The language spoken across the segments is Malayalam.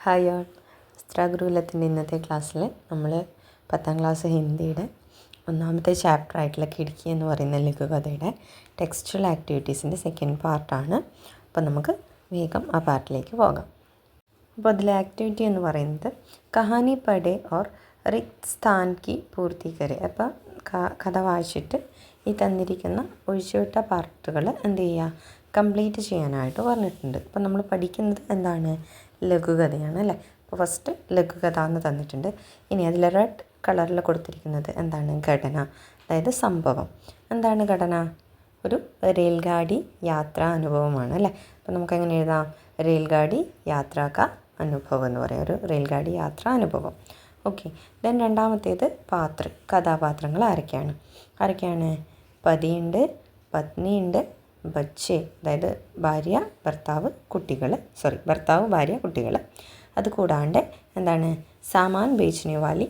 Hi all. ചിത്രാഗുരുകുലത്തിൻ്റെ ഇന്നത്തെ ക്ലാസ്സിൽ നമ്മൾ 10ാം ക്ലാസ് ഹിന്ദിയുടെ ഒന്നാമത്തെ ചാപ്റ്റർ ആയിട്ടുള്ള കിടുക്കി എന്ന് പറയുന്ന ലഘുകഥയുടെ ടെക്സ്റ്റുവൽ ആക്ടിവിറ്റീസിൻ്റെ സെക്കൻഡ് പാർട്ടാണ്. അപ്പോൾ നമുക്ക് വേഗം ആ പാർട്ടിലേക്ക് പോകാം. അപ്പോൾ അതിലെ ആക്ടിവിറ്റി എന്ന് പറയുന്നത് കഹാനി പഠേ ഓർ റിക്ത് സ്ഥാൻ കി പൂർത്തി കരെ. അപ്പോൾ കഥ വായിച്ചിട്ട് ഈ തന്നിരിക്കുന്ന ഒഴിച്ചുവിട്ട പാർട്ടുകൾ എന്ത് ചെയ്യുക, കംപ്ലീറ്റ് ചെയ്യാനായിട്ട് പറഞ്ഞിട്ടുണ്ട്. അപ്പോൾ നമ്മൾ പഠിക്കുന്നത് എന്താണ്, ലഘുകഥയാണ് അല്ലേ. അപ്പോൾ ഫസ്റ്റ് ലഘുകഥ എന്ന് തന്നിട്ടുണ്ട്. ഇനി അതിൽ റെഡ് കളറിൽ കൊടുത്തിരിക്കുന്നത് എന്താണ്, ഘടന, അതായത് സംഭവം. എന്താണ് ഘടന? ഒരു റെയിൽഗാഡി യാത്രാ അനുഭവമാണ് അല്ലേ. അപ്പോൾ നമുക്കെങ്ങനെ എഴുതാം, റെയിൽഗാഡി യാത്രാ കാ അനുഭവം എന്ന് പറയാം, ഒരു റെയിൽഗാഡി യാത്രാ അനുഭവം. ഓക്കെ. ദെൻ രണ്ടാമത്തേത് കഥാപാത്രങ്ങൾ ആരൊക്കെയാണ്? പതിയുണ്ട്, പത്നിയുണ്ട്, ബച്ചെ, അതായത് ഭർത്താവ്, ഭാര്യ, കുട്ടികൾ. അതുകൂടാണ്ട് എന്താണ്, സാമാൻ ബേച്ച്നെ വാലി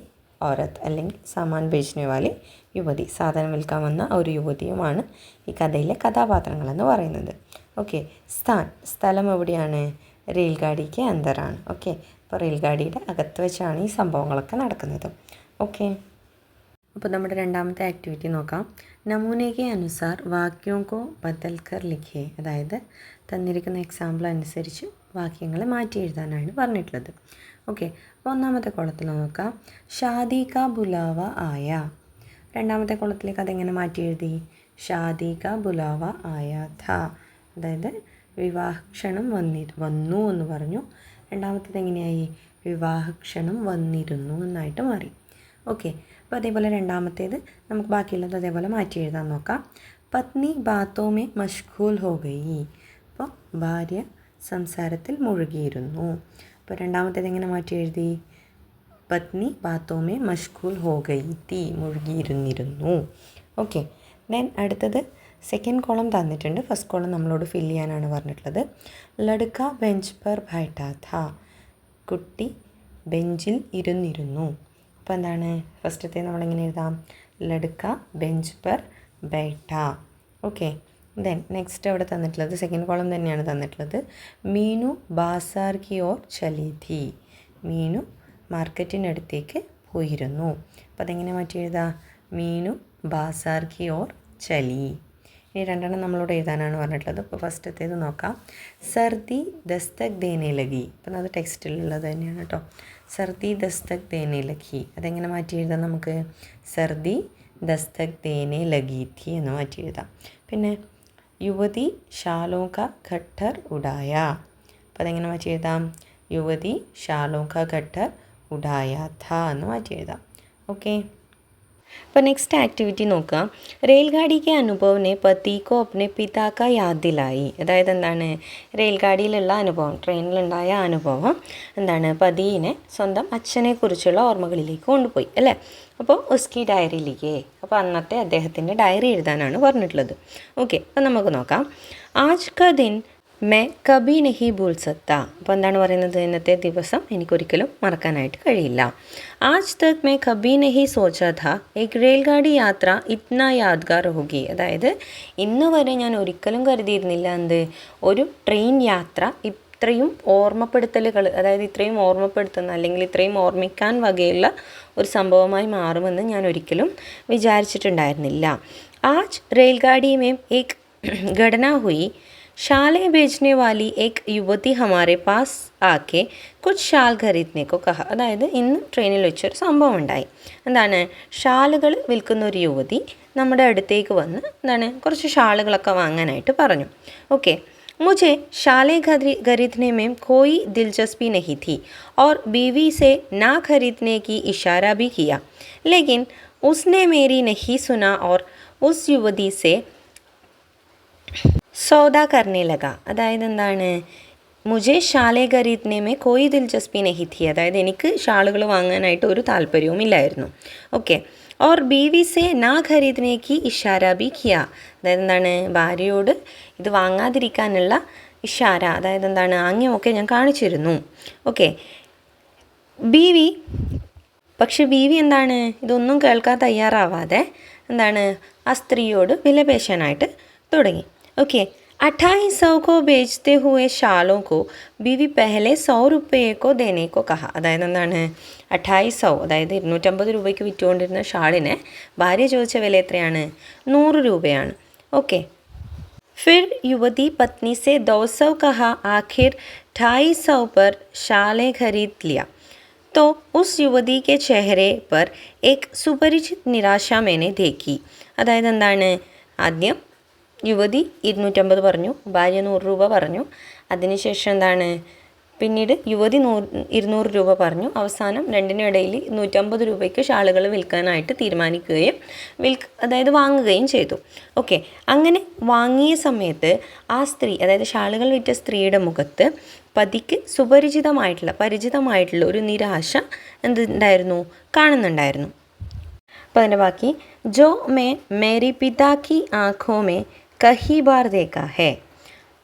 ഔറത്ത് അല്ലെങ്കിൽ സാമാൻ ബേച്ച്നെ വാലി യുവതി, സാധനം വിൽക്കാൻ വന്ന ഒരു യുവതിയുമാണ് ഈ കഥയിലെ കഥാപാത്രങ്ങളെന്ന് പറയുന്നത്. ഓക്കെ. സ്ഥലം എവിടെയാണ്? റെയിൽഗാഡിക്ക് അന്തറാണ്. ഓക്കെ. അപ്പോൾ റെയിൽഗാഡിയുടെ അകത്ത് വെച്ചാണ് ഈ സംഭവങ്ങളൊക്കെ നടക്കുന്നത്. ഓക്കെ. അപ്പോൾ നമ്മുടെ രണ്ടാമത്തെ ആക്ടിവിറ്റി നോക്കാം. നമൂനയ്ക്ക് അനുസാർ വാക്യോं को बदल कर लिखिए. അതായത് തന്നിരിക്കുന്ന എക്സാമ്പിൾ അനുസരിച്ച് വാക്യങ്ങളെ മാറ്റി എഴുതാനാണ് പറഞ്ഞിട്ടുള്ളത്. ഓക്കെ. അപ്പോൾ ഒന്നാമത്തെ കോളത്തിൽ നോക്കാം, ഷാദി കാ ബുലാവ ആയ. രണ്ടാമത്തെ കോളത്തിലേക്ക് അതെങ്ങനെ മാറ്റി എഴുതി? ഷാദി കാ ബുലാവ ആയ ഥ, അതായത് വിവാഹക്ഷണം വന്നു എന്ന് പറഞ്ഞു. രണ്ടാമത്തേത് എങ്ങനെയായി? വിവാഹക്ഷണം വന്നിരുന്നു എന്നായിട്ട് മാറി. ഓക്കെ. അപ്പോൾ അതേപോലെ രണ്ടാമത്തേത് നമുക്ക് ബാക്കിയുള്ളത് അതേപോലെ മാറ്റി എഴുതാൻ നോക്കാം. പത്നി ബാത്തോമേ മഷ്ഗൂൽ ഹോ ഗയി. അപ്പോൾ ഭാര്യ സംസാരത്തിൽ മുഴുകിയിരുന്നു. അപ്പോൾ രണ്ടാമത്തേത് എങ്ങനെ മാറ്റി എഴുതി? പത്നി ബാത്തോമേ മഷ്ഗൂൽ ഹോ ഗയി തീ, മുഴുകിയിരുന്നിരുന്നു. ഓക്കെ. ദെൻ അടുത്തത് സെക്കൻഡ് കോളം തന്നിട്ടുണ്ട്. ഫസ്റ്റ് കോളം നമ്മളോട് ഫില്ല് ചെയ്യാനാണ് പറഞ്ഞിട്ടുള്ളത്. ലഡ്ക ബെഞ്ച് പർ ബൈഠാ ഥാ. കുട്ടി ബെഞ്ചിൽ ഇരുന്നിരുന്നു. അപ്പോൾ എന്താണ് ഫസ്റ്റത്തെ നമ്മളെങ്ങനെ എഴുതാം? ലഡ്ക ബെഞ്ച് പർ ബൈഠാ. ഓക്കെ. ദെൻ നെക്സ്റ്റ് അവിടെ തന്നിട്ടുള്ളത് സെക്കൻഡ് കോളം തന്നെയാണ് തന്നിട്ടുള്ളത്. മീനു ബാസാർ കി ഓർ ചലി ഥി. മീനു മാർക്കറ്റിനടുത്തേക്ക് പോയിരുന്നു. അപ്പോൾ അതെങ്ങനെ മാറ്റി എഴുതാം? മീനു ബാസാർ കി ഓർ ചലി. ഇനി രണ്ടെണ്ണം നമ്മളോട് എഴുതാനാണ് പറഞ്ഞിട്ടുള്ളത്. അപ്പോൾ ഫസ്റ്റത്തേത് നോക്കാം. സർദി ദസ്തക് ദേനെ ലഗി. അപ്പം അത് ടെക്സ്റ്റിലുള്ളത് തന്നെയാണ് കേട്ടോ. സർദി ദസ്തക് ദേനെ ലഗി. അതെങ്ങനെ മാറ്റി എഴുതാം നമുക്ക്? സർദി ദസ്തക് ദേനെ ലഗി ഥി എന്ന് മാറ്റി എഴുതാം. പിന്നെ യുവതി ഷാലോ കാ ഘട്ടർ ഉഡായ. അപ്പോൾ അതെങ്ങനെ മാറ്റി എഴുതാം? യുവതി ഷാലോ കാ ഘട്ടർ ഉഡായ ഥ എന്ന് മാറ്റി എഴുതാം. ഓക്കെ. അപ്പോൾ നെക്സ്റ്റ് ആക്ടിവിറ്റി നോക്കാം. റെയിൽഗാഡി കെ അനുഭവനെ പതി കോ അപ്നെ പിതാ കാ യാദ് ദിലായി. അതായത് എന്താണ്, റെയിൽഗാഡിയിലുള്ള അനുഭവം, ട്രെയിനിലുണ്ടായ അനുഭവം എന്താണ്, പതിയെ സ്വന്തം അച്ഛനെ കുറിച്ചുള്ള ഓർമ്മകളിലേക്ക് കൊണ്ടുപോയി അല്ലേ. അപ്പോൾ ഉസ്കി ഡയറിയിലേക്ക്, അപ്പോൾ അന്നത്തെ അദ്ദേഹത്തിൻ്റെ ഡയറി എഴുതാനാണ് പറഞ്ഞിട്ടുള്ളത്. ഓക്കെ. അപ്പോൾ നമുക്ക് നോക്കാം. ആജ് കാ ദിൻ മേ കബി നഹി ഭൂൽ സക്ത. അപ്പോൾ എന്താണ് പറയുന്നത്, ഇന്നത്തെ ദിവസം എനിക്കൊരിക്കലും മറക്കാനായിട്ട് കഴിയില്ല. ആജ് തക് മേ കബി നഹി സോച്ചാ ഥാ ഏക് റെയിൽഗാഡി യാത്ര ഇത്നാ യാദ്ഗാർ ഹോഗി. അതായത് ഇന്ന് വരെ ഞാൻ ഒരിക്കലും കരുതിയിരുന്നില്ല എന്ത്, ഒരു ട്രെയിൻ യാത്ര ഇത്രയും ഓർമ്മപ്പെടുത്തലുകൾ, അതായത് ഇത്രയും ഓർമ്മപ്പെടുത്തുന്ന അല്ലെങ്കിൽ ഇത്രയും ഓർമ്മിക്കാൻ വകയുള്ള ഒരു സംഭവമായി മാറുമെന്ന് ഞാൻ ഒരിക്കലും വിചാരിച്ചിട്ടുണ്ടായിരുന്നില്ല. ആജ് റെയിൽഗാഡി മേം ഏക് ഘടന ഹുയി. ഷാലെ ബേച്ച്നെ വാലി ഏക് യുവതി ഹമാരെ പാസ് ആക്കെ കുച്ച് ഷാൽ ഖരീദ്നെ കോ കഹ. അതായത് ഇന്ന് ട്രെയിനിൽ വെച്ചൊരു സംഭവം ഉണ്ടായി. എന്താണ്, ഷാളുകൾ വിൽക്കുന്ന ഒരു യുവതി നമ്മുടെ അടുത്തേക്ക് വന്ന് എന്താണ്, കുറച്ച് ഷാളുകളൊക്കെ വാങ്ങാനായിട്ട് പറഞ്ഞു. ഓക്കെ. मुझे शालें खरीदने में कोई दिलचस्पी नहीं थी और बीवी से ना खरीदने की इशारा भी किया, लेकिन उसने मेरी नहीं सुना और उस युवती से സൗദാ കർണേ ലഗ. അതായത് എന്താണ്, മുझे ഷാലെ ഖരീദ്നെ മേ കോയി ദിൽചസ്പി നഹി ഥി. അതായത് എനിക്ക് ഷാളുകൾ വാങ്ങാനായിട്ട് ഒരു താല്പര്യവും ഇല്ലായിരുന്നു. ഓക്കെ. ഓർ ബീവി സെ നാ ഖരീദ്നേക്ക് ഇഷാര ബി കിയ. അതായത് എന്താണ്, ഭാര്യയോട് ഇത് വാങ്ങാതിരിക്കാനുള്ള ഇഷാര, അതായത് എന്താണ്, ആംഗ്യമൊക്കെ ഞാൻ കാണിച്ചിരുന്നു. ഓക്കെ. പക്ഷെ ബീവി എന്താണ്, ഇതൊന്നും കേൾക്കാൻ തയ്യാറാവാതെ എന്താണ്, ആ സ്ത്രീയോട് വിലപേശാനായിട്ട് തുടങ്ങി. ओके. 2800 को बेचते हुए शालों को बीवी पहले 100 रुपये को देने को कहा. അതായത് എന്താണ് 2800 അതായത് 250 രൂപയ്ക്ക് വിറ്റുകൊണ്ടിരുന്ന ഷാളിനെ ഭാര്യ ചോദിച്ച വില എത്രയാണ്? 100 രൂപയാണ്. ഓക്കെ. फिर युवती पत्नी से 200 कहा. आखिर 250 पर शालें खरीद लिया. तो उस युवती के चेहरे पर एक सुपरिचित निराशा मैंने देखी. അതായത് എന്താണ്? ആദ്യം യുവതി 250 പറഞ്ഞു, ഭാര്യ 100 രൂപ പറഞ്ഞു. അതിനുശേഷം എന്താണ്? പിന്നീട് യുവതി 200 രൂപ പറഞ്ഞു. അവസാനം രണ്ടിനും ഇടയിൽ 150 രൂപയ്ക്ക് ഷാളുകൾ വിൽക്കാനായിട്ട് തീരുമാനിക്കുകയും അതായത് വാങ്ങുകയും ചെയ്തു. ഓക്കെ. അങ്ങനെ വാങ്ങിയ സമയത്ത് ആ സ്ത്രീ, അതായത് ഷാളുകൾ വിറ്റ സ്ത്രീയുടെ മുഖത്ത് പതിക്ക് പരിചിതമായിട്ടുള്ള ഒരു നിരാശ എന്തുണ്ടായിരുന്നു? കാണുന്നുണ്ടായിരുന്നു. അപ്പോൾ അതിൻ്റെ ബാക്കി ജോ മേ മേരി പിതാ കി ആँखों में കഹി ബാർ ദേഖാ ഹേ.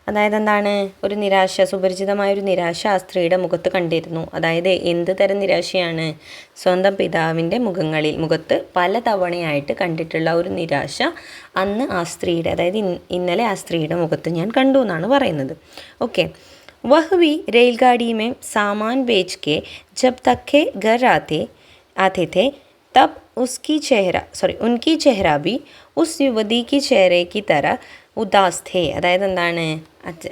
അതായത് എന്താണ്? ഒരു നിരാശ, സുപരിചിതമായൊരു നിരാശ ആ സ്ത്രീയുടെ മുഖത്ത് കണ്ടിരുന്നു. അതായത് എന്ത് തരം നിരാശയാണ്? സ്വന്തം പിതാവിൻ്റെ മുഖത്ത് പല തവണയായിട്ട് കണ്ടിട്ടുള്ള ഒരു നിരാശ അന്ന് ആ സ്ത്രീയുടെ, അതായത് ഇന്നലെ ആ സ്ത്രീയുടെ മുഖത്ത് ഞാൻ കണ്ടു എന്നാണ് പറയുന്നത്. ഓക്കെ. वह भी रेलगाड़ी में सामान बेच के जब तक के घर आते थे तब उनकी चेहरा भी उस युवती की चेहरे की तरह ഉദാസ് थे. അതായത് എന്താണ്?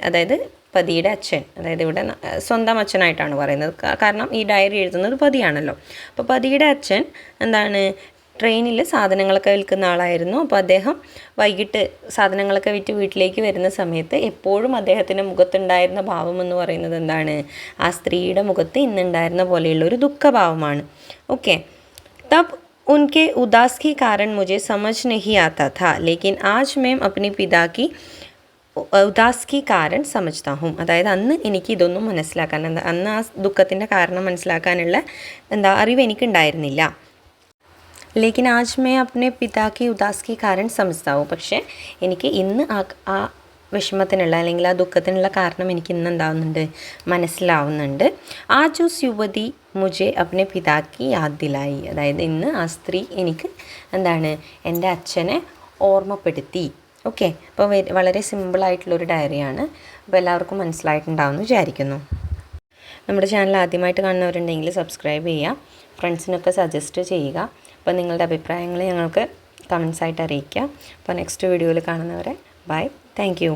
അതായത് പതിയുടെ അച്ഛൻ, അതായത് ഇവിടെ സ്വന്തം അച്ഛനായിട്ടാണ് പറയുന്നത്, കാരണം ഈ ഡയറി എഴുതുന്നത് പതിയാണല്ലോ. അപ്പോൾ പതിയുടെ അച്ഛൻ എന്താണ്? ട്രെയിനിൽ സാധനങ്ങളൊക്കെ വിൽക്കുന്ന ആളായിരുന്നു. അപ്പോൾ അദ്ദേഹം വൈകിട്ട് സാധനങ്ങളൊക്കെ വിറ്റ് വീട്ടിലേക്ക് വരുന്ന സമയത്ത് എപ്പോഴും അദ്ദേഹത്തിൻ്റെ മുഖത്തുണ്ടായിരുന്ന ഭാവം എന്ന് പറയുന്നത് എന്താണ്? ആ സ്ത്രീയുടെ മുഖത്ത് ഇന്നുണ്ടായിരുന്ന പോലെയുള്ള ഒരു ദുഃഖഭാവമാണ്. ഓക്കെ. തബ് उनके उदास की कारण मुझे समझ नहीं आता था, लेकिन आज मैं अपने पिता की ഉദാസ് കി കാരൺ സമജ്താ ഹും. അതായത് അന്ന് എനിക്ക് ഇതൊന്നും മനസ്സിലാക്കാൻ, അന്ന് ആ ദുഃഖത്തിൻ്റെ കാരണം മനസ്സിലാക്കാനുള്ള അറിവ് എനിക്കുണ്ടായിരുന്നില്ല. ലേക്കിൻ ആജ് മേ അപ്നെ പിതാ കി ഉദാസ് കി കാരൺ സമജ്താ ഹും. പക്ഷേ എനിക്ക് ഇന്ന് ആ വിഷമത്തിനുള്ള അല്ലെങ്കിൽ ആ ദുഃഖത്തിനുള്ള കാരണം എനിക്ക് ഇന്ന് എന്താവുന്നുണ്ട്? മനസ്സിലാവുന്നുണ്ട്. ആജ് ഉസ് യുവതി മുझे അപ്നെ പിതാ കി യാദ് ദിലായി. അതായത് ഇന്ന് ആ സ്ത്രീ എനിക്ക് എന്താണ്? എൻ്റെ അച്ഛനെ ഓർമ്മപ്പെടുത്തി. ഓക്കെ. അപ്പോൾ വളരെ സിമ്പിളായിട്ടുള്ളൊരു ഡയറിയാണ്. അപ്പോൾ എല്ലാവർക്കും മനസ്സിലായിട്ടുണ്ടാവുമെന്ന് വിചാരിക്കുന്നു. നമ്മുടെ ചാനൽ ആദ്യമായിട്ട് കാണുന്നവരുണ്ടെങ്കിൽ സബ്സ്ക്രൈബ് ചെയ്യുക, ഫ്രണ്ട്സിനൊക്കെ സജസ്റ്റ് ചെയ്യുക. അപ്പോൾ നിങ്ങളുടെ അഭിപ്രായങ്ങൾ ഞങ്ങൾക്ക് കമൻസായിട്ട് അറിയിക്കുക. അപ്പോൾ നെക്സ്റ്റ് വീഡിയോയിൽ കാണുന്നവരെ ബൈ. Thank you.